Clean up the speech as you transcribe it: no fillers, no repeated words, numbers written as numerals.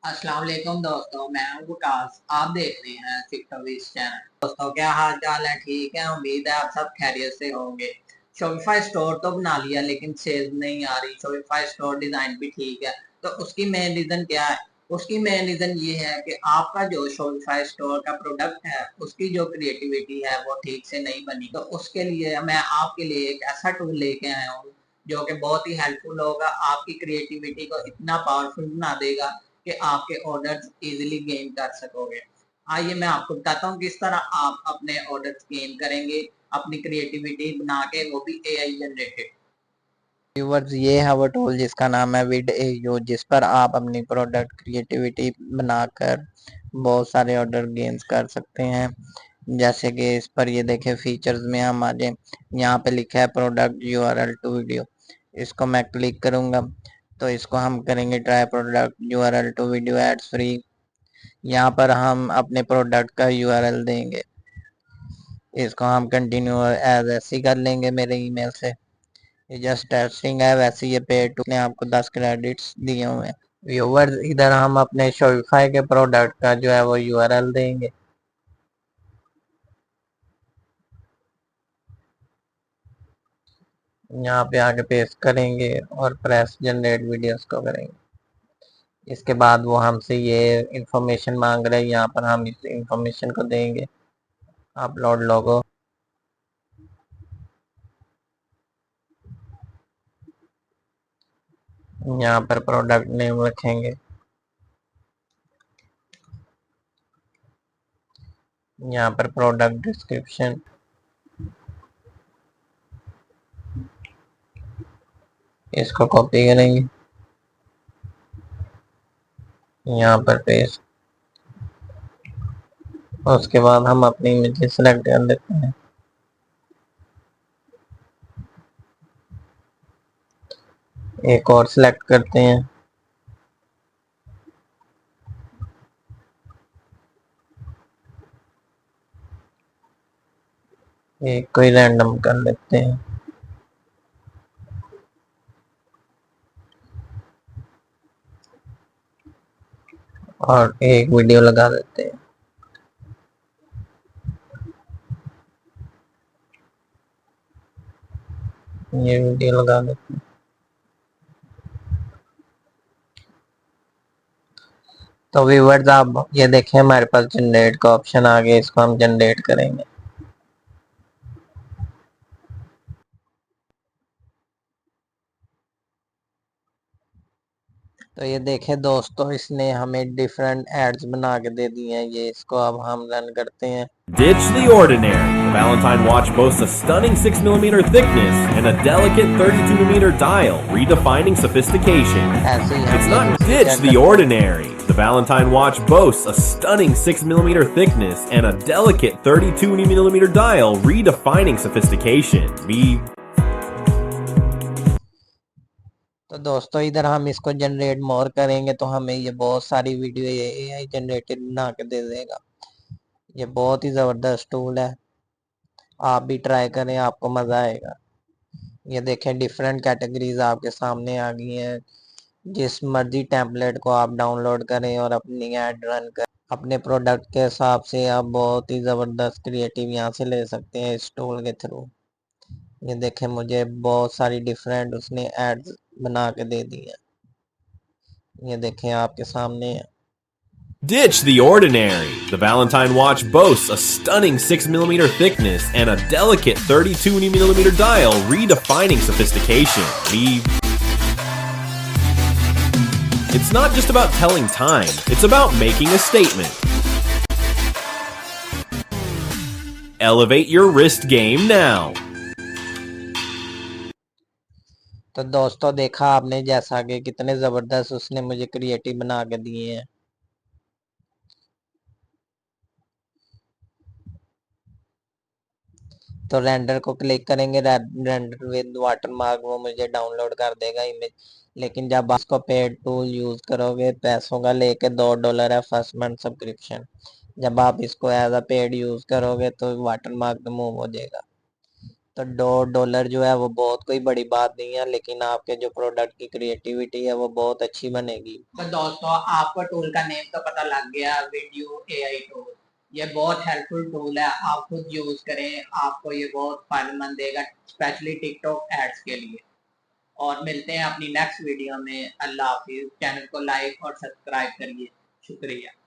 अस्सलाम वालेकुम दोस्तों, मैं हूं विकास। आप देख रहे हैं सिक्टोविज चैनल। दोस्तों, क्या हाल चाल है? ठीक है, उम्मीद है आप सब खैरियत से होंगे। शॉपिफाई स्टोर तो बना लिया लेकिन सेल नहीं आ रही। शॉपिफाई स्टोर डिजाइन भी ठीक है, तो उसकी मेन रीजन क्या है? उसकी मेन रीजन ये है कि आपका जो शॉपिफाई स्टोर का प्रोडक्ट है उसकी जो क्रिएटिविटी है वो ठीक से नहीं बनी। तो उसके लिए मैं आपके लिए एक ऐसा टूल लेके आया हूँ जो कि बहुत ही हेल्पफुल होगा। आपकी क्रिएटिविटी को इतना पावरफुल बना देगा कि आपके ऑर्डर्स इजीली गेन कर सकोगे। आइए मैं आपको बताता हूँ किस तरह आप अपने ऑर्डर्स गेन करेंगे अपनी क्रिएटिविटी बना के, वो भी एआई जनरेटेड। व्यूवर्स, ये है वो टूल जिसका नाम है विड एयू, जिस पर आप अपनी प्रोडक्ट क्रिएटिविटी बनाकर बहुत सारे ऑर्डर गेन्स कर सकते हैं। जैसे कि इस पर ये देखें, फीचर्स में हम आ जाए, यहाँ पे लिखा है प्रोडक्ट यूआरएल टू वीडियो। इसको मैं क्लिक करूँगा तो इसको हम करेंगे try product URL to video ads free. यहाँ पर हम अपने प्रोडक्ट का यूआरएल देंगे। इसको हम कंटिन्यू एज ऐसे कर लेंगे मेरे ईमेल से। ये जस्ट टेस्टिंग है, वैसे ये पेड टू ने आपको 10 क्रेडिट्स दिए हुए हैं। व्यूवर्स, इधर हम अपने शॉपिफाई के प्रोडक्ट का जो है वो यूआरएल देंगे। यहाँ पे आके पेस्ट करेंगे और प्रेस जनरेट वीडियोस को करेंगे। इसके बाद वो हमसे ये इंफॉर्मेशन मांग रहे हैं, यहाँ पर हम इस इंफॉर्मेशन को देंगे, अपलोड लोगो। यहाँ पर प्रोडक्ट नेम रखेंगे, यहाँ पर प्रोडक्ट डिस्क्रिप्शन, इसको कॉपी करेंगे, यहाँ पर पेस्ट। उसके बाद हम अपनी इमेज सेलेक्ट कर देते हैं। एक और सिलेक्ट करते हैं, एक कोई रैंडम कर लेते हैं, और एक वीडियो लगा देते हैं। ये वीडियो लगा देते हैं। तो व्यूअर्स, आप ये देखें, हमारे पास जनरेट का ऑप्शन आ गया, इसको हम जनरेट करेंगे। तो ये देखें दोस्तों, इसने हमें डिफरेंट एड्स बना के दे दिए हैं। ये इसको अब हम रन करते हैं। Ditch the ordinary. The Valentine watch boasts a stunning 6mm thickness and a delicate 32mm dial, redefining sophistication. ऐसे ही It's हम ये not दूसरी ditch चेक the करते हैं। ordinary. The Valentine watch boasts a stunning 6mm thickness and a delicate 32mm dial, redefining sophistication. तो दोस्तों, इधर हम इसको जनरेट मोर करेंगे तो हमें ये बहुत सारी वीडियो ये एआई जनरेटेड बना के दे देगा। ये बहुत ही ज़बरदस्त टूल है, आप भी ट्राई करें, आपको मज़ा आएगा। ये देखें, डिफरेंट कैटेगरीज आपके सामने आ गई हैं। जिस मर्जी टेम्पलेट को आप डाउनलोड करें और अपनी ऐड रन करें अपने प्रोडक्ट के हिसाब से। आप बहुत ही ज़बरदस्त क्रिएटिव यहाँ से ले सकते हैं इस टूल के थ्रू। ये देखें, मुझे बहुत सारी डिफरेंट उसने एड्स बना के दे दी हैं। ये देखें, आपके सामने है। Ditch the ordinary. The Valentine watch boasts a stunning 6mm thickness and a delicate 32mm dial, redefining sophistication. It's not just about telling time, it's about making a statement. Elevate your wrist game now. तो दोस्तों, देखा आपने जैसा कि कितने ज़बरदस्त उसने मुझे क्रिएटिव बना के दिए हैं। तो रेंडर को क्लिक करेंगे, रेंडर विद वाटरमार्क वो मुझे डाउनलोड कर देगा इमेज। लेकिन जब आप इसको पेड टूल यूज़ करोगे, पैसों का लेके $2 है फर्स्ट मंथ सब्सक्रिप्शन। जब आप इसको एज अ पेड यूज़ करोगे तो वाटरमार्क रिमूव हो जाएगा। तो $2 जो है वो बहुत कोई बड़ी बात नहीं है, लेकिन आपके जो प्रोडक्ट की क्रिएटिविटी है वो बहुत अच्छी बनेगी। तो दोस्तों आपको टूल का नेम तो पता लग गया, वीडियो एआई टूल। ये बहुत हेल्पफुल टूल है, आप खुद यूज करें, आपको ये बहुत फायदेमंद देगा, स्पेशली टिकटॉक एड्स के लिए। और मिलते हैं अपनी नेक्स्ट वीडियो में। अल्लाह हाफिज। चैनल को लाइक और सब्सक्राइब करिए। शुक्रिया।